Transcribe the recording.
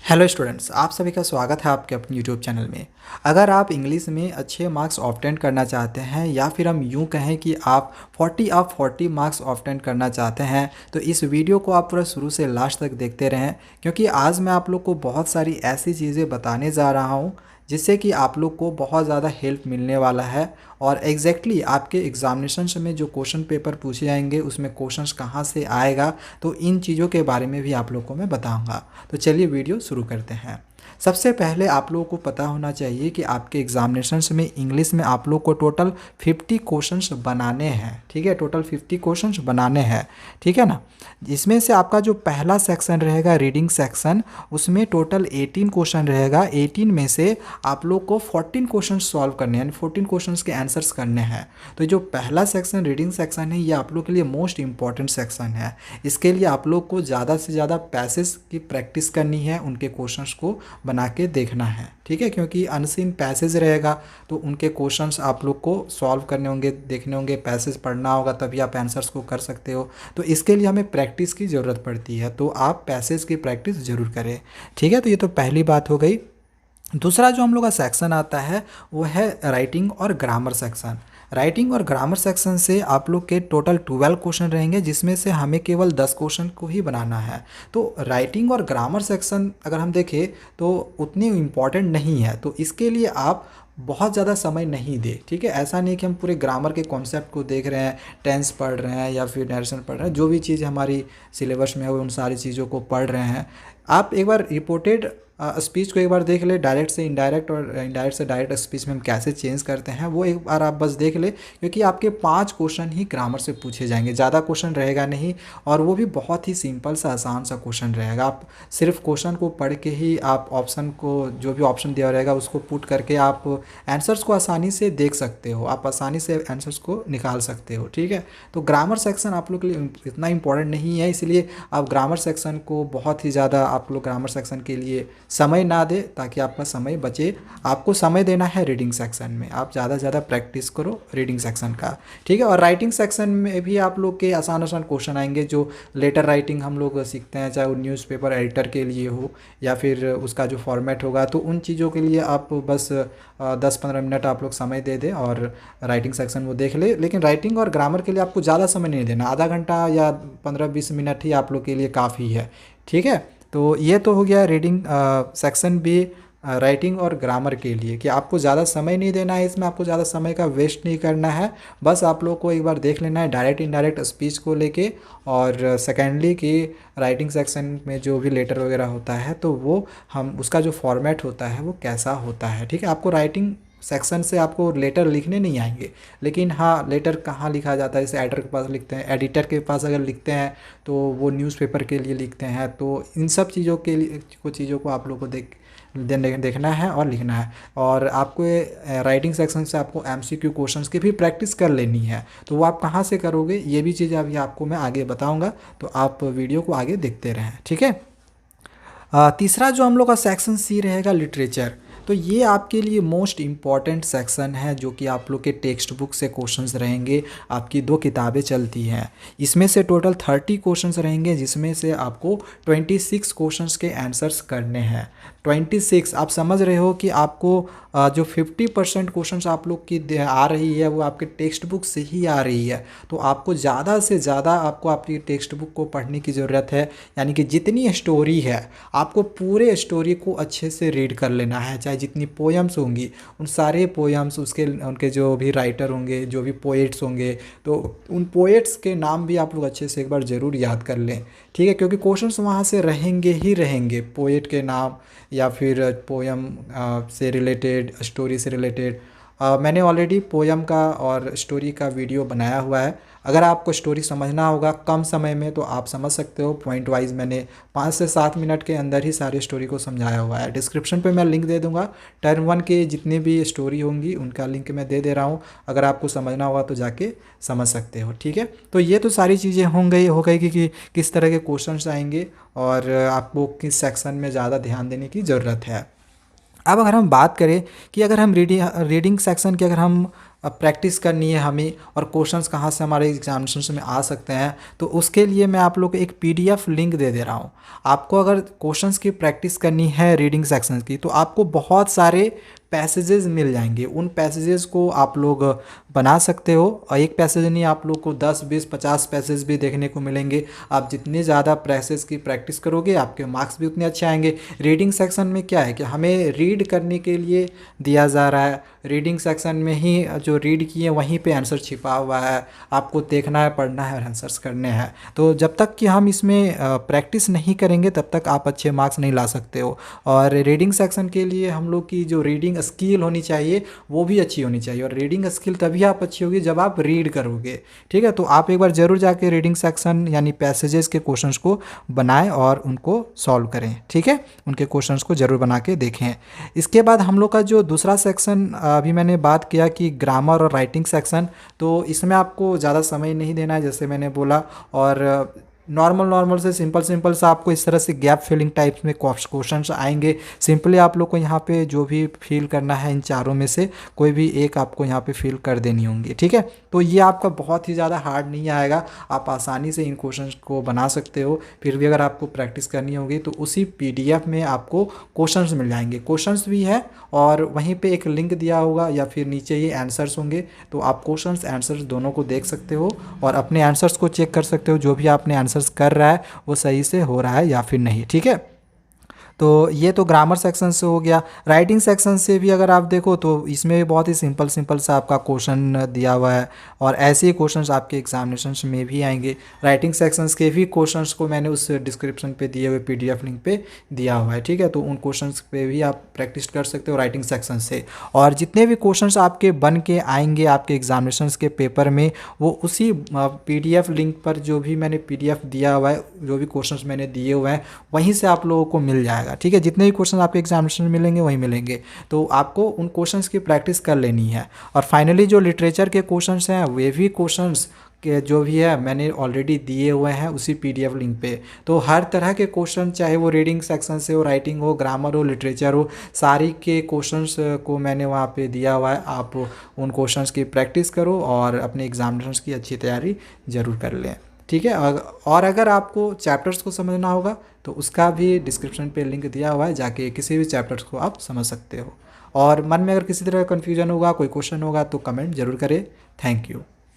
Hello students, आप सभी का स्वागत है आपके अपने यूट्यूब चैनल में। अगर आप इंग्लिश में अच्छे मार्क्स ऑब्टेन करना चाहते हैं या फिर हम यूं कहें कि आप 40 मार्क्स ऑब्टेन करना चाहते हैं तो इस वीडियो को आप पूरा शुरू से लास्ट तक देखते रहें, क्योंकि आज मैं आप लोग को बहुत सारी ऐसी चीज़ें बताने जा रहा हूं जिससे कि आप लोग को बहुत ज़्यादा हेल्प मिलने वाला है। और एग्जैक्टली आपके एग्जामिनेशन में जो क्वेश्चन पेपर पूछे जाएंगे उसमें क्वेश्चंस कहाँ से आएगा, तो इन चीज़ों के बारे में भी आप लोग को मैं बताऊंगा। तो चलिए वीडियो शुरू करते हैं। सबसे पहले आप लोगों को पता होना चाहिए कि आपके एग्जामिनेशंस में इंग्लिश में आप लोग को टोटल 50 क्वेश्चंस बनाने हैं। ठीक है, टोटल 50 क्वेश्चंस बनाने हैं। ठीक है ना। इसमें से आपका जो पहला सेक्शन रहेगा रीडिंग सेक्शन, उसमें टोटल 18 क्वेश्चन रहेगा। 18 में से आप लोग को 14 क्वेश्चन सॉल्व करने हैं, यानी 14 क्वेश्चंस के आंसर्स करने हैं। तो जो पहला सेक्शन रीडिंग सेक्शन है ये आप लोग के लिए मोस्ट इंपॉर्टेंट सेक्शन है। इसके लिए आप लोग को ज़्यादा से ज़्यादा पैसेज की प्रैक्टिस करनी है, उनके क्वेश्चंस को बना के देखना है। ठीक है, क्योंकि अनसीन पैसेज रहेगा तो उनके क्वेश्चंस आप लोग को सॉल्व करने होंगे, देखने होंगे, पैसेज पढ़ना होगा, तभी आप आंसर्स को कर सकते हो। तो इसके लिए हमें प्रैक्टिस की ज़रूरत पड़ती है, तो आप पैसेज की प्रैक्टिस ज़रूर करें। ठीक है, तो ये तो पहली बात हो गई। दूसरा जो हम लोग का सेक्शन आता है वो है राइटिंग और ग्रामर सेक्शन। राइटिंग और ग्रामर सेक्शन से आप लोग के टोटल 12 क्वेश्चन रहेंगे, जिसमें से हमें केवल 10 क्वेश्चन को ही बनाना है। तो राइटिंग और ग्रामर सेक्शन अगर हम देखें तो उतनी इम्पॉर्टेंट नहीं है, तो इसके लिए आप बहुत ज़्यादा समय नहीं दे। ठीक है, ऐसा नहीं कि हम पूरे ग्रामर के कॉन्सेप्ट को देख रहे हैं, टेंस पढ़ रहे हैं या फिर नरेशन पढ़ रहे हैं, जो भी चीज़ हमारी सिलेबस में है उन सारी चीज़ों को पढ़ रहे हैं। आप एक बार रिपोर्टेड स्पीच को एक बार देख ले, डायरेक्ट से इनडायरेक्ट और इनडायरेक्ट से डायरेक्ट स्पीच में हम कैसे चेंज करते हैं वो एक बार आप बस देख ले, क्योंकि आपके 5 क्वेश्चन ही ग्रामर से पूछे जाएंगे, ज़्यादा क्वेश्चन रहेगा नहीं, और वो भी बहुत ही सिंपल सा आसान सा क्वेश्चन रहेगा। आप सिर्फ क्वेश्चन को पढ़ के ही आप ऑप्शन को, जो भी ऑप्शन दिया रहेगा उसको पुट करके आप आंसर्स को आसानी से देख सकते हो, आप आसानी से आंसर्स को निकाल सकते हो। ठीक है, तो ग्रामर सेक्शन आप लोग के लिए इतना इंपॉर्टेंट नहीं है, इसलिए आप ग्रामर सेक्शन को बहुत ही ज़्यादा आप लोग ग्रामर सेक्शन के लिए समय ना दे, ताकि आपका समय बचे। आपको समय देना है रीडिंग सेक्शन में, आप ज़्यादा से ज़्यादा प्रैक्टिस करो रीडिंग सेक्शन का। ठीक है, और राइटिंग सेक्शन में भी आप लोग के आसान आसान क्वेश्चन आएंगे, जो लेटर राइटिंग हम लोग सीखते हैं, चाहे वो न्यूज़पेपर एडिटर के लिए हो या फिर उसका जो फॉर्मेट होगा, तो उन चीज़ों के लिए आप बस 10-15 मिनट आप लोग समय दे दें और राइटिंग सेक्शन वो देख ले। लेकिन राइटिंग और ग्रामर के लिए आपको ज़्यादा समय नहीं देना, आधा घंटा या 15-20 मिनट ही आप लोग के लिए काफ़ी है। ठीक है, तो ये तो हो गया रीडिंग सेक्शन भी राइटिंग और ग्रामर के लिए, कि आपको ज़्यादा समय नहीं देना है, इसमें आपको ज़्यादा समय का वेस्ट नहीं करना है। बस आप लोग को एक बार देख लेना है डायरेक्ट इनडायरेक्ट स्पीच को लेके, और सेकेंडली कि राइटिंग सेक्शन में जो भी लेटर वगैरह होता है तो वो हम उसका जो फॉर्मेट होता है वो कैसा होता है। ठीक है, आपको राइटिंग सेक्शन से आपको लेटर लिखने नहीं आएंगे, लेकिन हाँ लेटर कहाँ लिखा जाता है, जैसे एडिटर के पास लिखते हैं, एडिटर के पास अगर लिखते हैं तो वो न्यूज़पेपर के लिए लिखते हैं, तो इन सब चीज़ों के लिए कुछ चीज़ों को आप लोग को देखना है और लिखना है। और आपको राइटिंग सेक्शन से आपको एमसीक्यू क्वेश्चंस की भी प्रैक्टिस कर लेनी है, तो वो आप कहाँ से करोगे ये भी चीज़ अभी आपको मैं आगे बताऊँगा, तो आप वीडियो को आगे देखते रहें। ठीक है, तीसरा जो हम लोग का सेक्शन सी रहेगा लिटरेचर, तो ये आपके लिए मोस्ट इम्पॉर्टेंट सेक्शन है, जो कि आप लोग के टेक्स्ट बुक से क्वेश्चंस रहेंगे। आपकी 2 किताबें चलती हैं, इसमें से टोटल 30 क्वेश्चंस रहेंगे, जिसमें से आपको 26 क्वेश्चंस के आंसर्स करने हैं। 26 आप समझ रहे हो कि आपको जो 50% क्वेश्चंस आप लोग की आ रही है वो आपके टेक्स्ट बुक से ही आ रही है, तो आपको ज़्यादा से ज़्यादा आपको आपकी टेक्स्ट बुक को पढ़ने की ज़रूरत है। यानी कि जितनी स्टोरी है आपको पूरे स्टोरी को अच्छे से रीड कर लेना है, चाहे जितनी पोएम्स होंगी उन सारे पोएम्स, उसके उनके जो भी राइटर होंगे, जो भी पोएट्स होंगे, तो उन पोएट्स के नाम भी आप लोग अच्छे से एक बार ज़रूर याद कर लें। ठीक है, क्योंकि क्वेश्चंस वहाँ से रहेंगे ही रहेंगे, पोएट के नाम या फिर पोएम से रिलेटेड, स्टोरी से रिलेटेड। मैंने ऑलरेडी पोएम का और स्टोरी का वीडियो बनाया हुआ है, अगर आपको स्टोरी समझना होगा कम समय में तो आप समझ सकते हो। पॉइंट वाइज मैंने 5 से 7 मिनट के अंदर ही सारी स्टोरी को समझाया हुआ है। डिस्क्रिप्शन पे मैं लिंक दे दूंगा, टर्म 1 के जितनी भी स्टोरी होंगी उनका लिंक मैं दे रहा हूँ, अगर आपको समझना होगा तो जाके समझ सकते हो। ठीक है, तो ये तो सारी चीज़ें हो गई कि किस तरह के क्वेश्चन आएंगे और आपको किस सेक्शन में ज़्यादा ध्यान देने की ज़रूरत है। अब अगर हम बात करें कि अगर हम रीडिंग सेक्शन की अगर हम प्रैक्टिस करनी है हमें और क्वेश्चंस कहाँ से हमारे एग्जामिनेशन में आ सकते हैं, तो उसके लिए मैं आप लोग को एक पीडीएफ लिंक दे रहा हूँ। आपको अगर क्वेश्चंस की प्रैक्टिस करनी है रीडिंग सेक्शन की, तो आपको बहुत सारे पैसेजेस मिल जाएंगे। उन पैसेजेस को आप लोग बना सकते हो, और एक पैसेज नहीं, आप लोग को 10 20 50 पैसेज भी देखने को मिलेंगे। आप जितने ज़्यादा पैसेज की प्रैक्टिस करोगे आपके मार्क्स भी उतने अच्छे आएंगे। रीडिंग सेक्शन में क्या है कि हमें रीड करने के लिए दिया जा रहा है, रीडिंग सेक्शन में ही जो रीड किए वहीं पे आंसर छिपा हुआ है, आपको देखना है, पढ़ना है और आंसर्स करने हैं। तो जब तक कि हम इसमें प्रैक्टिस नहीं करेंगे तब तक आप अच्छे मार्क्स नहीं ला सकते हो। और रीडिंग सेक्शन के लिए हम लोग की जो रीडिंग स्किल होनी चाहिए वो भी अच्छी होनी चाहिए, और रीडिंग स्किल तभी आप अच्छी होगी जब आप रीड करोगे। ठीक है, तो आप एक बार ज़रूर जाके रीडिंग सेक्शन यानी पैसेजेस के क्वेश्चंस को बनाएं और उनको सॉल्व करें। ठीक है, उनके क्वेश्चंस को ज़रूर बना के देखें। इसके बाद हम लोग का जो दूसरा सेक्शन अभी मैंने बात किया कि ग्रामर और राइटिंग सेक्शन, तो इसमें आपको ज़्यादा समय नहीं देना है जैसे मैंने बोला, और नॉर्मल से सिंपल सा आपको इस तरह से गैप फिलिंग टाइप्स में क्वेश्चंस आएंगे। सिंपली आप लोग को यहाँ पे जो भी फिल करना है इन चारों में से कोई भी एक आपको यहाँ पे फिल कर देनी होंगी। ठीक है, तो ये आपका बहुत ही ज़्यादा हार्ड नहीं आएगा, आप आसानी से इन क्वेश्चंस को बना सकते हो। फिर भी अगर आपको प्रैक्टिस करनी होगी तो उसी पीडीएफ में आपको क्वेश्चंस मिल जाएंगे, क्वेश्चंस भी है और वहीं पे एक लिंक दिया होगा या फिर नीचे ये आंसर्स होंगे, तो आप क्वेश्चंस आंसर्स दोनों को देख सकते हो और अपने आंसर्स को चेक कर सकते हो, जो भी आपने आंसर्स कर रहा है वो सही से हो रहा है या फिर नहीं। ठीक है, तो ये तो ग्रामर सेक्शन से हो गया। राइटिंग सेक्शन से भी अगर आप देखो तो इसमें भी बहुत ही सिंपल सा आपका क्वेश्चन दिया हुआ है, और ऐसे ही क्वेश्चंस आपके एग्जामिनेशंस में भी आएंगे। राइटिंग सेक्शंस के भी क्वेश्चंस को मैंने उस डिस्क्रिप्शन पे दिए हुए पीडीएफ लिंक पे दिया हुआ है। ठीक है, तो उन क्वेश्चंस पे भी आप प्रैक्टिस कर सकते हो राइटिंग सेक्शन से, और जितने भी क्वेश्चंस आपके बन के आएंगे आपके एग्जामिनेशंस के पेपर में, वो उसी पीडीएफ लिंक पर जो भी मैंने पीडीएफ दिया हुआ है, जो भी क्वेश्चंस मैंने दिए हुए हैं वहीं से आप लोगों को मिल जाएगा। ठीक है, जितने भी क्वेश्चन आपके एग्जामिनेशन में मिलेंगे वहीं मिलेंगे, तो आपको उन क्वेश्चंस की प्रैक्टिस कर लेनी है। और फाइनली जो लिटरेचर के क्वेश्चंस हैं वे भी क्वेश्चंस के जो भी है मैंने ऑलरेडी दिए हुए हैं उसी पीडीएफ लिंक पे। तो हर तरह के क्वेश्चन, चाहे वो रीडिंग सेक्शन से हो, राइटिंग हो, ग्रामर हो, लिटरेचर हो, सारी के क्वेश्चंस को मैंने वहाँ पे दिया हुआ है। आप उन क्वेश्चंस की प्रैक्टिस करो और अपने एग्जामिनेशंस की अच्छी तैयारी ज़रूर कर लें। ठीक है, और अगर आपको चैप्टर्स को समझना होगा तो उसका भी डिस्क्रिप्शन पे लिंक दिया हुआ है, जाके किसी भी चैप्टर्स को आप समझ सकते हो। और मन में अगर किसी तरह का कन्फ्यूजन होगा, कोई क्वेश्चन होगा तो कमेंट जरूर करें। Thank you.